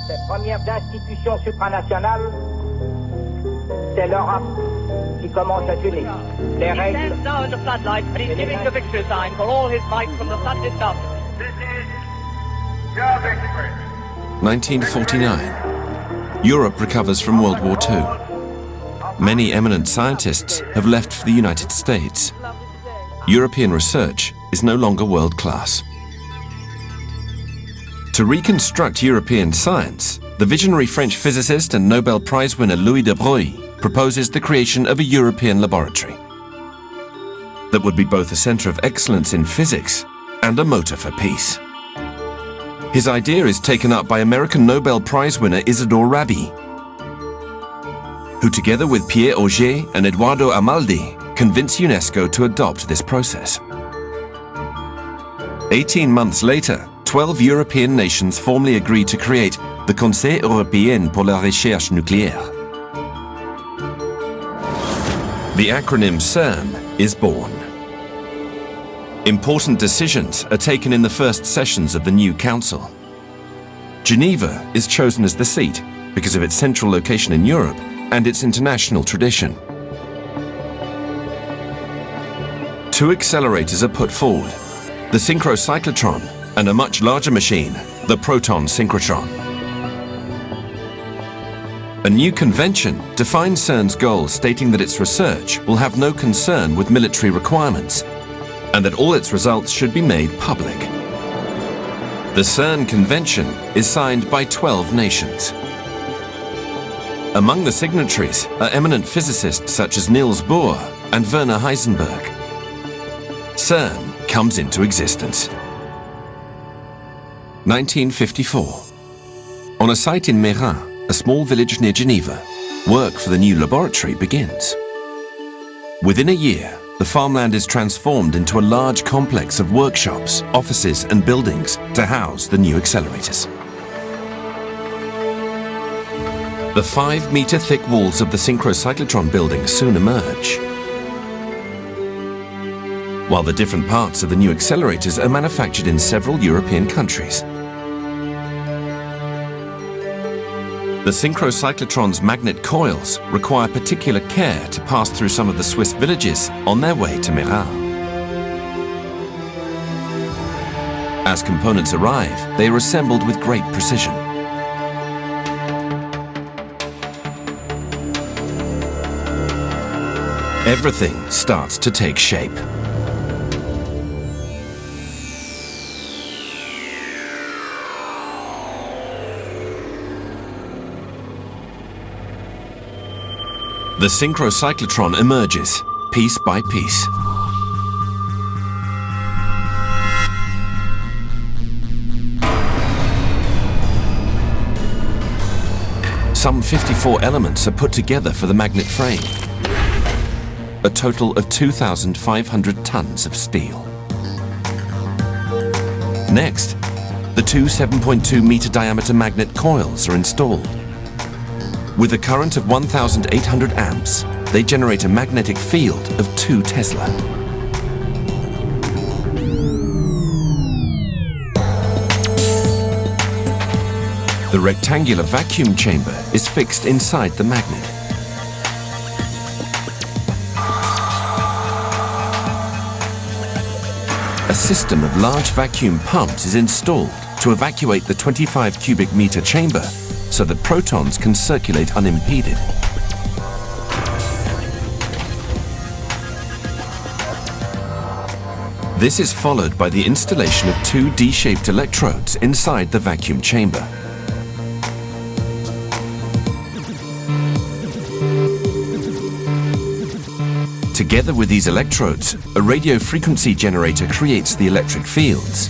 Ces premières institutions supranationales, c'est l'Europe qui commence à s'unir. Les règles. He stands now in the floodlight and he's giving the victory sign for all his might from the flood itself. This is your victory. 1949. Europe recovers from World War II. Many eminent scientists have left for the United States. European research is no longer world-class. To reconstruct European science, the visionary French physicist and Nobel Prize winner Louis de Broglie proposes the creation of a European laboratory that would be both a center of excellence in physics and a motor for peace. His idea is taken up by American Nobel Prize winner Isidore Rabi, who together with Pierre Auger and Eduardo Amaldi convince UNESCO to adopt this process. 18 months later, 12 European nations formally agreed to create the Conseil européen pour la recherche nucléaire. The acronym CERN is born. Important decisions are taken in the first sessions of the new council. Geneva is chosen as the seat because of its central location in Europe and its international tradition. Two accelerators are put forward, the synchrocyclotron and a much larger machine, the proton synchrotron. A new convention defines CERN's goals, stating that its research will have no concern with military requirements and that all its results should be made public. The CERN Convention is signed by 12 nations. Among the signatories are eminent physicists such as Niels Bohr and Werner Heisenberg. CERN comes into existence. 1954. On a site in Mérin, a small village near Geneva, work for the new laboratory begins. Within a year, the farmland is transformed into a large complex of workshops, offices and buildings to house the new accelerators. The 5-meter thick walls of the synchrocyclotron building soon emerge, while the different parts of the new accelerators are manufactured in several European countries. The synchrocyclotron's magnet coils require particular care to pass through some of the Swiss villages on their way to Mérin. As components arrive, they are assembled with great precision. Everything starts to take shape. The synchrocyclotron emerges, piece by piece. Some 54 elements are put together for the magnet frame. A total of 2,500 tons of steel. Next, the two 7.2-meter diameter magnet coils are installed. With a current of 1,800 amps, they generate a magnetic field of 2 Tesla. The rectangular vacuum chamber is fixed inside the magnet. A system of large vacuum pumps is installed to evacuate the 25 cubic meter chamber so that protons can circulate unimpeded. This is followed by the installation of 2 D-shaped electrodes inside the vacuum chamber. Together with these electrodes, a radio frequency generator creates the electric fields.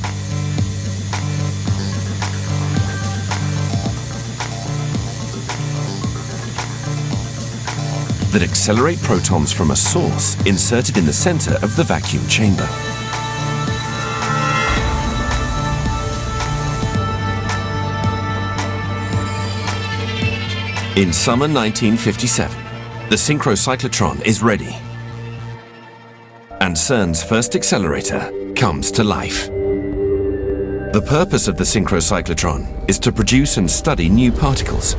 That accelerate protons from a source inserted in the center of the vacuum chamber. In summer 1957, the synchrocyclotron is ready, and CERN's first accelerator comes to life. The purpose of the synchrocyclotron is to produce and study new particles.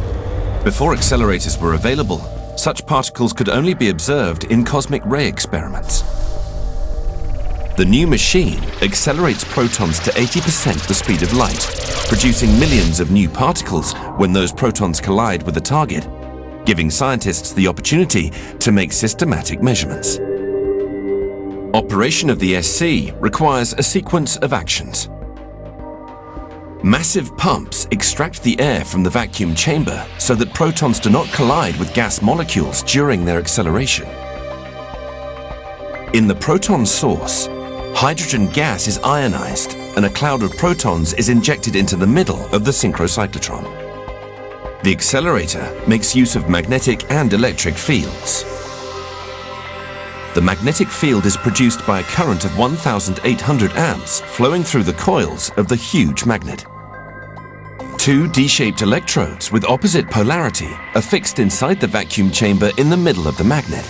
Before accelerators were available, such particles could only be observed in cosmic ray experiments. The new machine accelerates protons to 80% the speed of light, producing millions of new particles when those protons collide with the target, giving scientists the opportunity to make systematic measurements. Operation of the SC requires a sequence of actions. Massive pumps extract the air from the vacuum chamber so that protons do not collide with gas molecules during their acceleration. In the proton source, hydrogen gas is ionized and a cloud of protons is injected into the middle of the synchrocyclotron. The accelerator makes use of magnetic and electric fields. The magnetic field is produced by a current of 1,800 amps flowing through the coils of the huge magnet. Two D-shaped electrodes with opposite polarity are fixed inside the vacuum chamber in the middle of the magnet.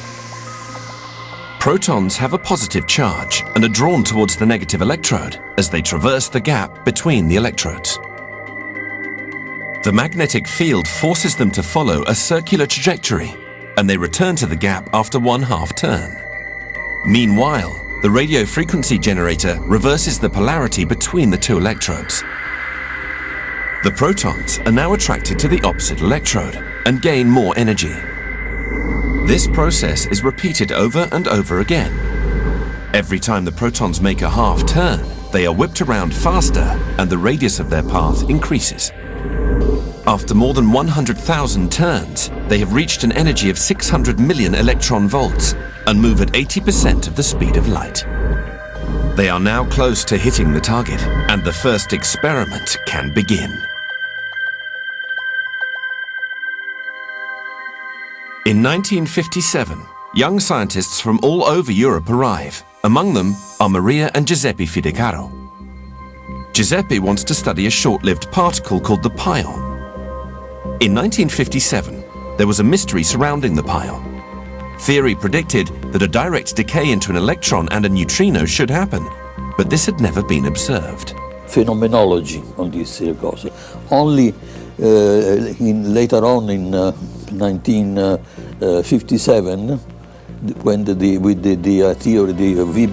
Protons have a positive charge and are drawn towards the negative electrode as they traverse the gap between the electrodes. The magnetic field forces them to follow a circular trajectory, and they return to the gap after one half turn. Meanwhile, the radio frequency generator reverses the polarity between the two electrodes. The protons are now attracted to the opposite electrode and gain more energy. This process is repeated over and over again. Every time the protons make a half turn, they are whipped around faster and the radius of their path increases. After more than 100,000 turns, they have reached an energy of 600 million electron volts and move at 80% of the speed of light. They are now close to hitting the target, and the first experiment can begin. In 1957, young scientists from all over Europe arrive. Among them are Maria and Giuseppe Fidecaro. Giuseppe wants to study a short-lived particle called the pion. In 1957, there was a mystery surrounding the pion. Theory predicted that a direct decay into an electron and a neutrino should happen, but this had never been observed. Phenomenology on this cose. Only later on in 1957, when with the theory, the V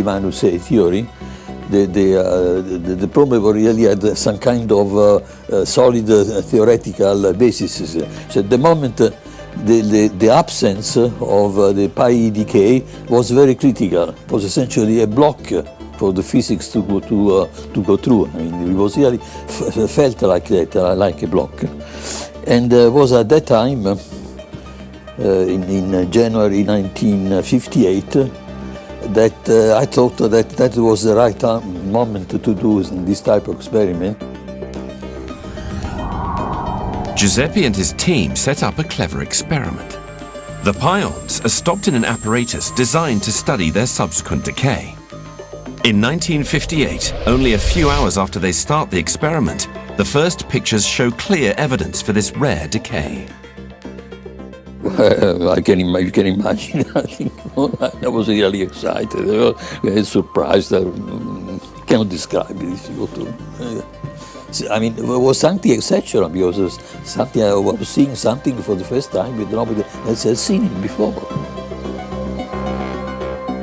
minus A theory, the problem really had some kind of solid theoretical basis. So at the moment, the absence of the pi decay was very critical. It was essentially a block for the physics to go through. I mean, it was really felt like that, like a block. And was at that time, in January 1958, that I thought that was the right moment to do this type of experiment. Giuseppe and his team set up a clever experiment. The pions are stopped in an apparatus designed to study their subsequent decay. In 1958, only a few hours after they start the experiment, the first pictures show clear evidence for this rare decay. You can imagine, I think I was really excited, surprised. I cannot describe it. I mean, it was something exceptional because I was seeing something for the first time that nobody else had seen it before.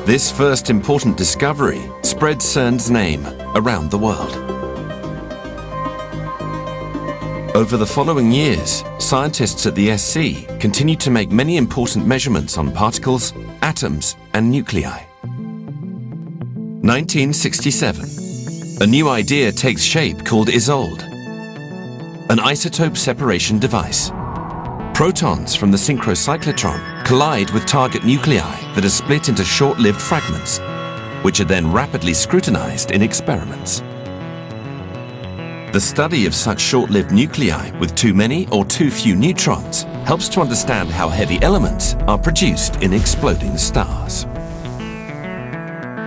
This first important discovery spread CERN's name around the world. Over the following years, scientists at the SC continued to make many important measurements on particles, atoms, and nuclei. 1967. A new idea takes shape called ISOLD, an isotope separation device. Protons from the synchrocyclotron collide with target nuclei that are split into short-lived fragments, which are then rapidly scrutinized in experiments. The study of such short-lived nuclei with too many or too few neutrons helps to understand how heavy elements are produced in exploding stars.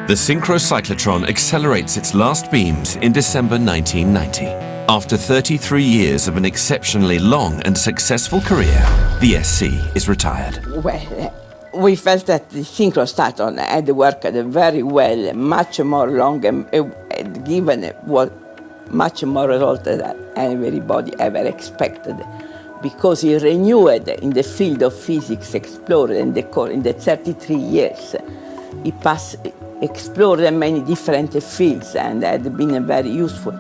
The synchrocyclotron accelerates its last beams in December 1990. After 33 years of an exceptionally long and successful career, the SC is retired. Well, we felt that the synchrocyclotron had worked very well, much more long, and given what much more result than anybody ever expected, because he renewed in the field of physics, explored in the 33 years. He explored many different fields and had been very useful.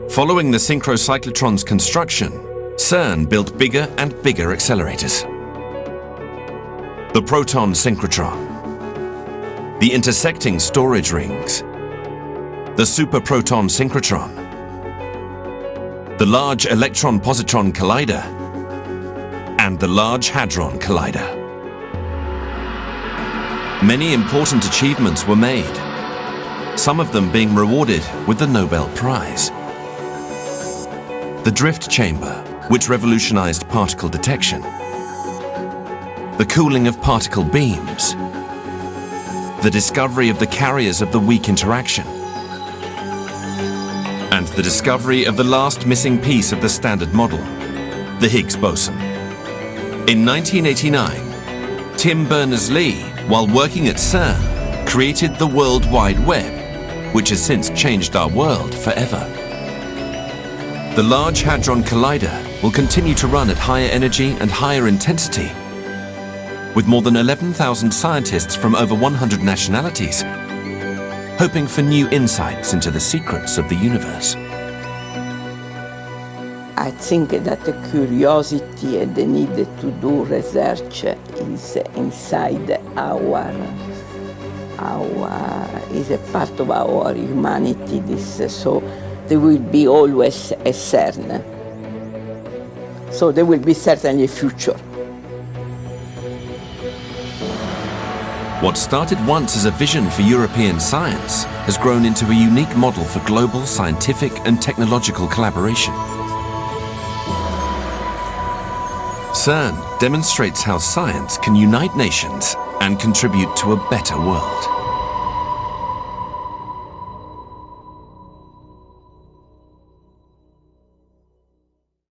Following the synchrocyclotron's construction, CERN built bigger and bigger accelerators. The proton synchrotron, the intersecting storage rings, the superproton synchrotron, the Large Electron-Positron Collider, and the Large Hadron Collider. Many important achievements were made, some of them being rewarded with the Nobel Prize. The drift chamber, which revolutionized particle detection, the cooling of particle beams, the discovery of the carriers of the weak interaction, and the discovery of the last missing piece of the Standard Model, the Higgs boson. In 1989, Tim Berners-Lee, while working at CERN, created the World Wide Web, which has since changed our world forever. The Large Hadron Collider will continue to run at higher energy and higher intensity, with more than 11,000 scientists from over 100 nationalities, hoping for new insights into the secrets of the universe. I think that the curiosity and the need to do research is inside is a part of our humanity. So there will be always a CERN. So there will be certainly a future. What started once as a vision for European science has grown into a unique model for global scientific and technological collaboration. CERN demonstrates how science can unite nations and contribute to a better world.